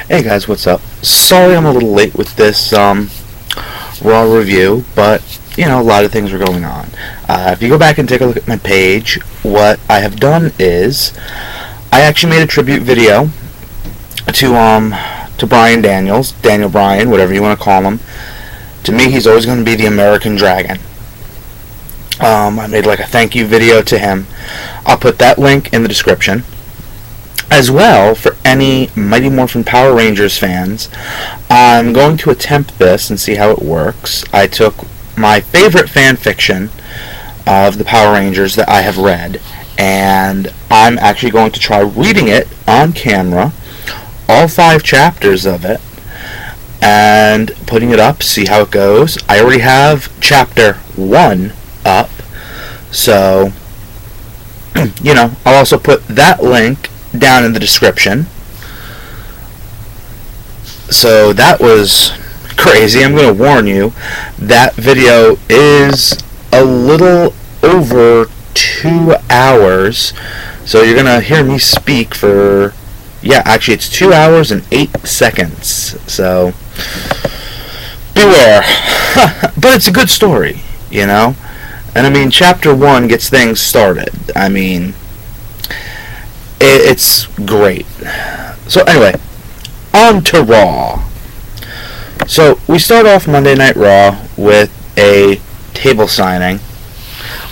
Hey guys, what's up? Sorry I'm a little late with this Raw review, but a lot of things were going on. If you go back and take a look at my page, what I have done is I actually made a tribute video to Bryan Daniels, Daniel Bryan, whatever you want to call him. To me, he's always going to be the American Dragon. I made like a thank you video to him. I'll put that link in the description. As well, for any Mighty Morphin Power Rangers fans, I'm going to attempt this and see how it works. I took my favorite fan fiction of the Power Rangers that I have read, and I'm actually going to try reading it on camera, all 5 chapters of it, and putting it up, see how it goes. I already have chapter 1 up, so, I'll also put that link down in the description. So that was crazy. I'm going to warn you, that video is a little over 2 hours. So you're going to hear me speak for, actually it's 2 hours and 8 seconds. So beware. But it's a good story, And I mean, chapter 1 gets things started. I mean, it's great. So anyway, on to Raw. So we start off Monday Night Raw with a table signing.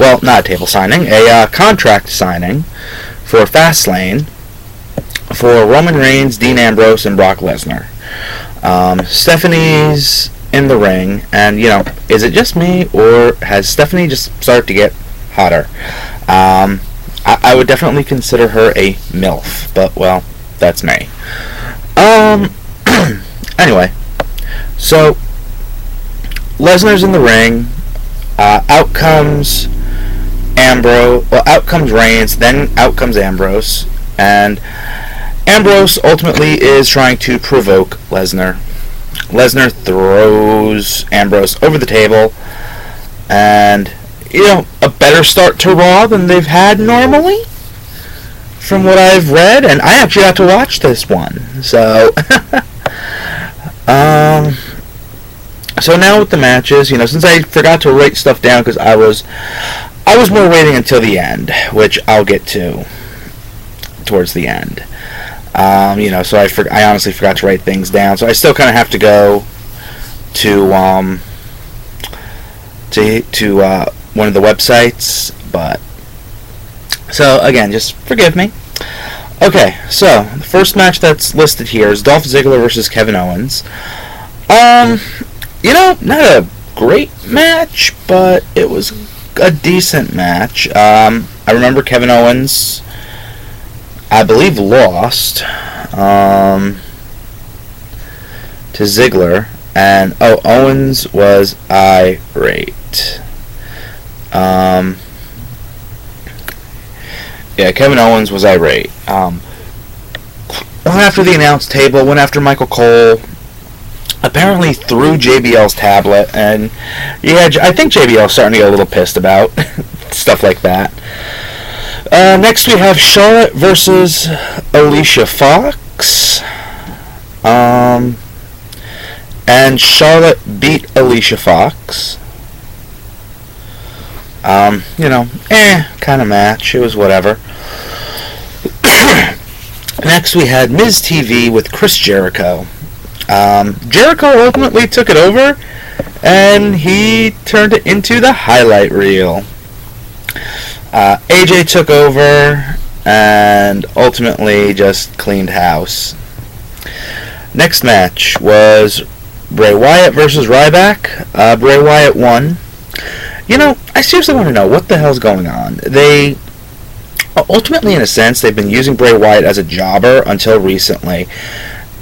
Well, not a table signing, a contract signing for Fastlane for Roman Reigns, Dean Ambrose, and Brock Lesnar. Stephanie's in the ring, and is it just me, or has Stephanie just started to get hotter? I would definitely consider her a MILF, but, well, that's me. Anyway, so, Lesnar's in the ring, out comes Reigns, then out comes Ambrose, and Ambrose ultimately is trying to provoke Lesnar. Lesnar throws Ambrose over the table, and a better start to Raw than they've had normally, from what I've read, and I actually got to watch this one. So, so now with the matches, since I forgot to write stuff down because I was more waiting until the end, which I'll get to towards the end. So I honestly forgot to write things down, so I still kind of have to go to one of the websites, but so again, just forgive me. Okay, so the first match that's listed here is Dolph Ziggler versus Kevin Owens. Not a great match, but it was a decent match. I remember Kevin Owens, I believe, lost to Ziggler, and Owens was irate. Kevin Owens was irate. Went after the announce table, went after Michael Cole, apparently threw JBL's tablet, and I think JBL's starting to get a little pissed about stuff like that. Next we have Charlotte versus Alicia Fox. And Charlotte beat Alicia Fox. Kind of match. It was whatever. Next we had Miz TV with Chris Jericho. Jericho ultimately took it over, and he turned it into the highlight reel. AJ took over and ultimately just cleaned house. Next match was Bray Wyatt versus Ryback. Bray Wyatt won. I seriously want to know what the hell's going on. They, ultimately, in a sense, they've been using Bray Wyatt as a jobber until recently.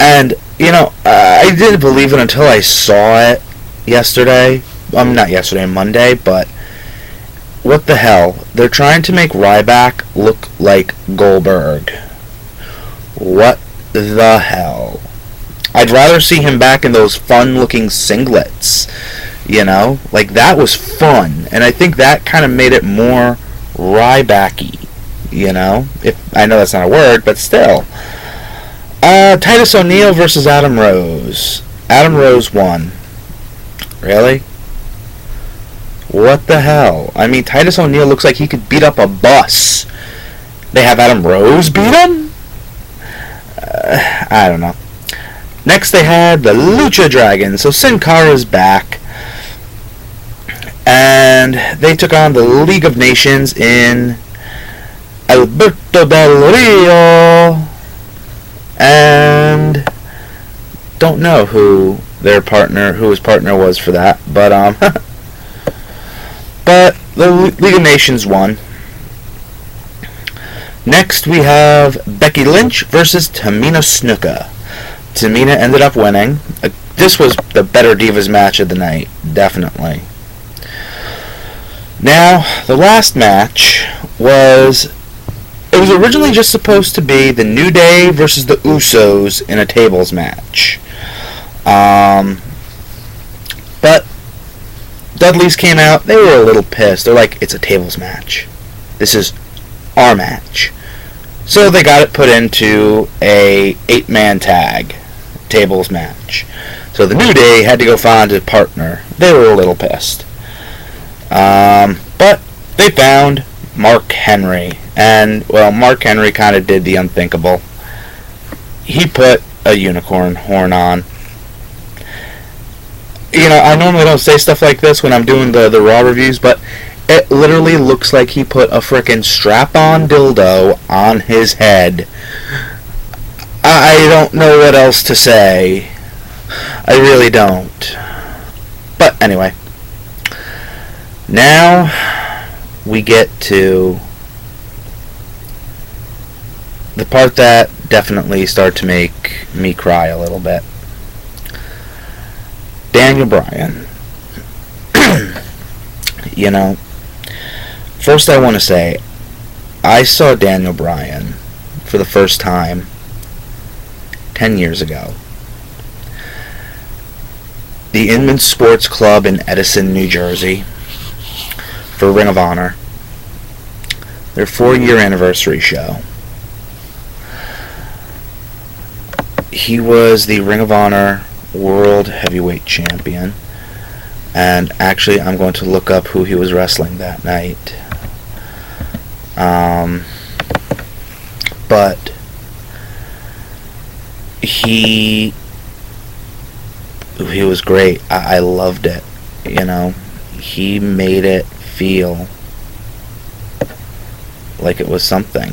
And, I didn't believe it until I saw it yesterday. Not yesterday, Monday, but what the hell? They're trying to make Ryback look like Goldberg. What the hell? I'd rather see him back in those fun-looking singlets. That was fun. And I think that kind of made it more Rybacky. If I know that's not a word, but still. Titus O'Neil versus Adam Rose. Adam Rose won. Really? What the hell? I mean, Titus O'Neil looks like he could beat up a bus. They have Adam Rose beat him? I don't know. Next they had the Lucha Dragons. So Sin Cara's back. And they took on the League of Nations in Alberto Del Rio. And don't know who his partner was for that. But but the League of Nations won. Next we have Becky Lynch versus Tamina Snuka. Tamina ended up winning. This was the better Divas match of the night, definitely. Now, the last match was originally just supposed to be the New Day versus the Usos in a tables match. But Dudleys came out, they were a little pissed. They're like, it's a tables match. This is our match. So they got it put into a 8-man tag tables match. So the New Day had to go find a partner. They were a little pissed. But they found Mark Henry. And, well, Mark Henry kind of did the unthinkable. He put a unicorn horn on. You know, I normally don't say stuff like this when I'm doing the Raw reviews, but it literally looks like he put a frickin' strap-on dildo on his head. I don't know what else to say. I really don't. But anyway. Now we get to the part that definitely started to make me cry a little bit. Daniel Bryan. You know, first I want to say, I saw Daniel Bryan for the first time 10 years ago. The Inman Sports Club in Edison, New Jersey, for Ring of Honor. Their 4-year anniversary show. He was the Ring of Honor World Heavyweight Champion. And actually, I'm going to look up who he was wrestling that night. But he was great. I loved it. You know, he made it feel like it was something.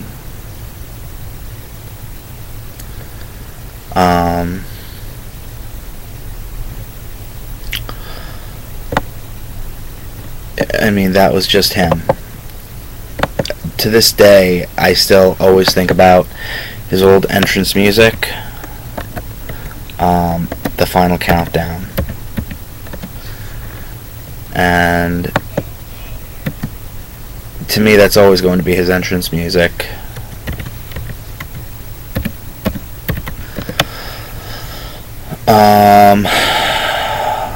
I mean, that was just him. To this day, I still always think about his old entrance music, the Final Countdown. And to me, that's always going to be his entrance music.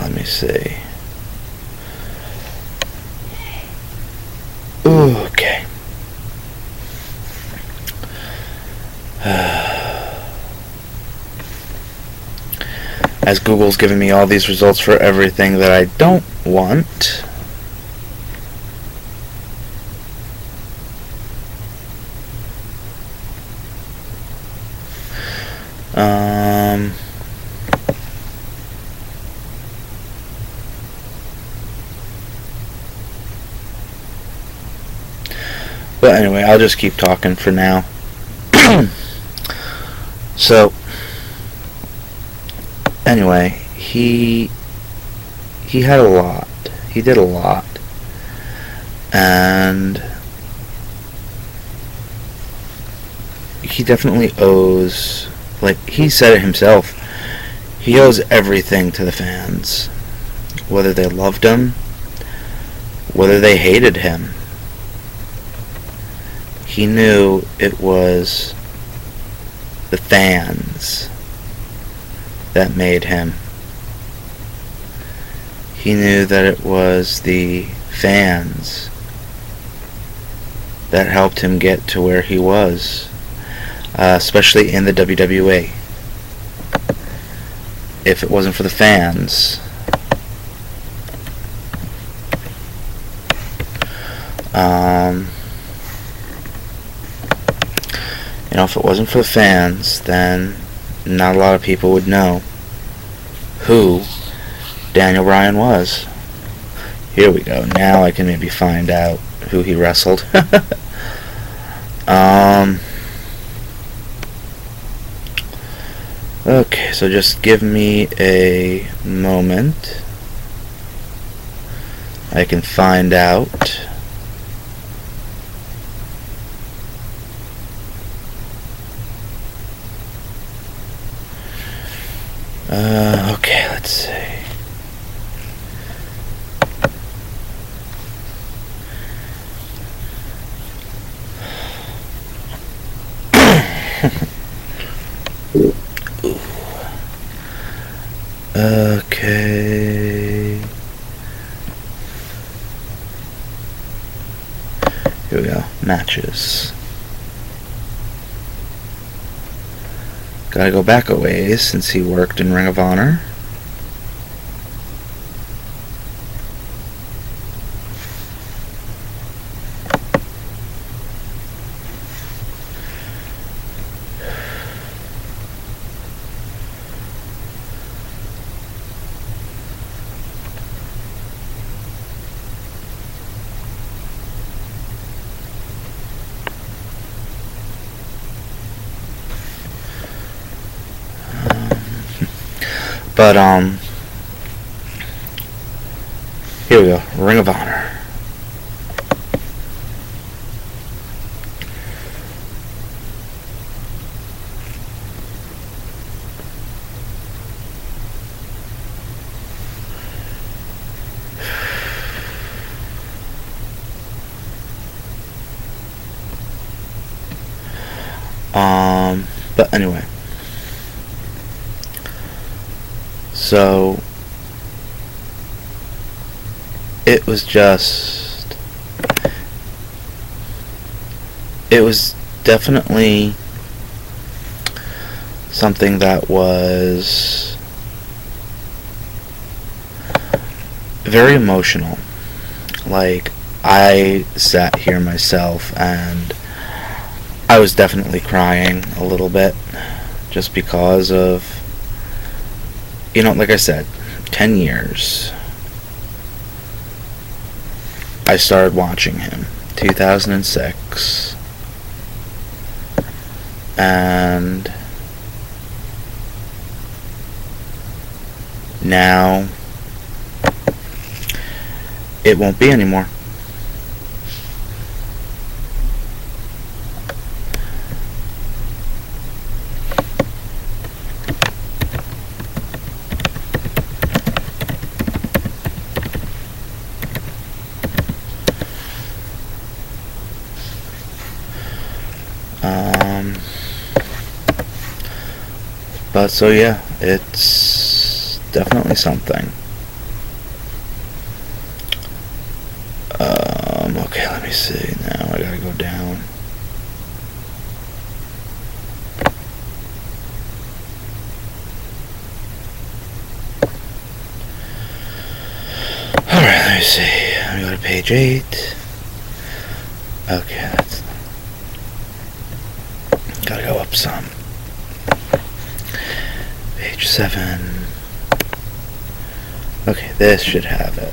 Let me see. Okay. As Google's giving me all these results for everything that I don't want. But anyway, I'll just keep talking for now. So, anyway, he had a lot. He did a lot. And he definitely owes, like he said it himself, he owes everything to the fans. Whether they loved him, whether they hated him. He knew it was the fans that made him. He knew that it was the fans that helped him get to where he was, especially in the WWE. if it wasn't for the fans. If it wasn't for the fans, then not a lot of people would know who Daniel Bryan was. Here we go. Now I can maybe find out who he wrestled. Okay, so just give me a moment. I can find out. Okay, let's see. Okay. Here we go. Matches. Gotta go back a ways since he worked in Ring of Honor. But, here we go. Ring of Honor. But anyway. So, it was definitely something that was very emotional. Like, I sat here myself and I was definitely crying a little bit just because of, like I said, 10 years. I started watching him 2006, and now it won't be anymore. But so yeah, it's definitely something. Okay, let me see. Now I gotta go down. Alright, let me see. Let me go to page 8. Okay, that's... Gotta go up some. Page 7. Okay, this should have it.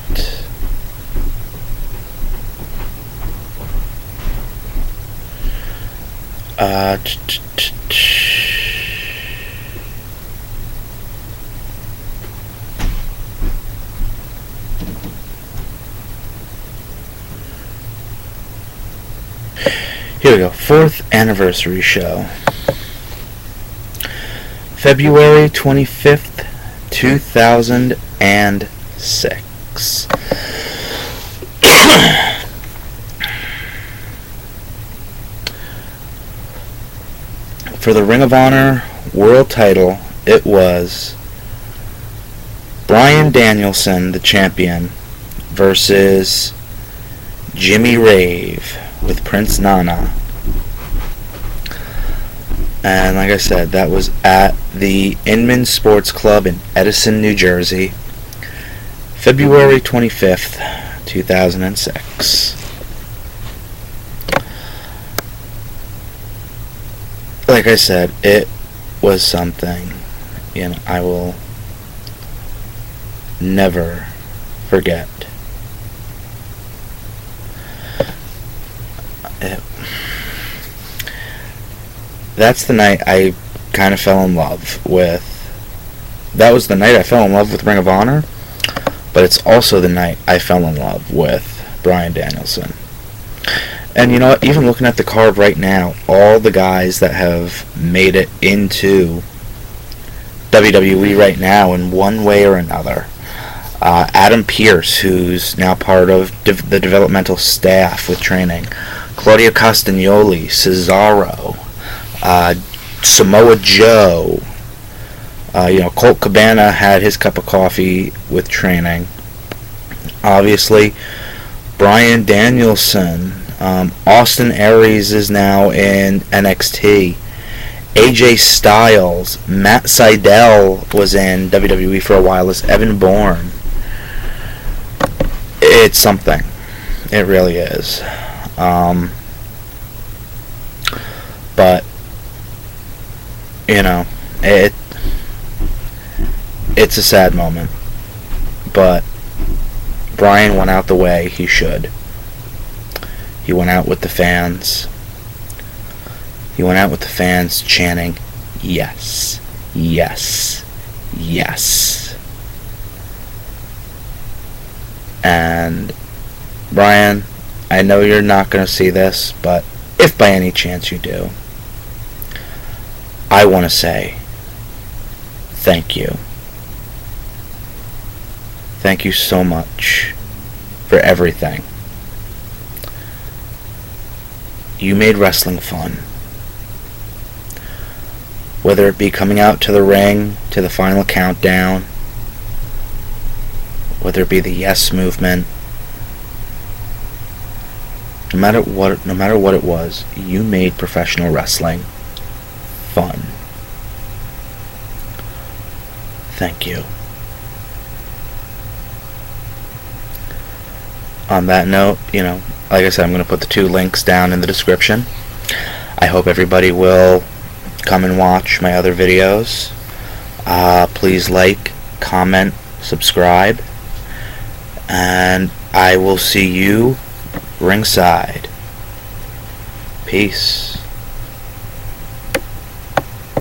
Here we go. 4th anniversary show. February 25th, 2006. For the Ring of Honor World title, it was Bryan Danielson, the champion, versus Jimmy Rave with Prince Nana. And like I said, that was at the Inman Sports Club in Edison, New Jersey, February 25th, 2006. Like I said, it was something, I will never forget. That's the night I kind of fell in love with. That was the night I fell in love with Ring of Honor, but it's also the night I fell in love with Bryan Danielson. And you know what? Even looking at the card right now, all the guys that have made it into WWE right now in one way or another. Adam Pearce, who's now part of the developmental staff with training. Claudio Castagnoli, Cesaro, Samoa Joe. Colt Cabana had his cup of coffee with training. Obviously, Bryan Danielson. Austin Aries is now in NXT. AJ Styles. Matt Sydal was in WWE for a while as Evan Bourne. It's something. It really is. But, it's a sad moment. But Bryan went out the way he should. He went out with the fans. He went out with the fans chanting, yes, yes, yes. And Bryan, I know you're not going to see this, but if by any chance you do, I want to say thank you. Thank you so much for everything. You made wrestling fun. Whether it be coming out to the ring, to the final countdown, whether it be the yes movement, no matter what it was, you made professional wrestling fun. Thank you. On that note, like I said, I'm going to put the 2 links down in the description. I hope everybody will come and watch my other videos. Please like, comment, subscribe, and I will see you ringside. Peace.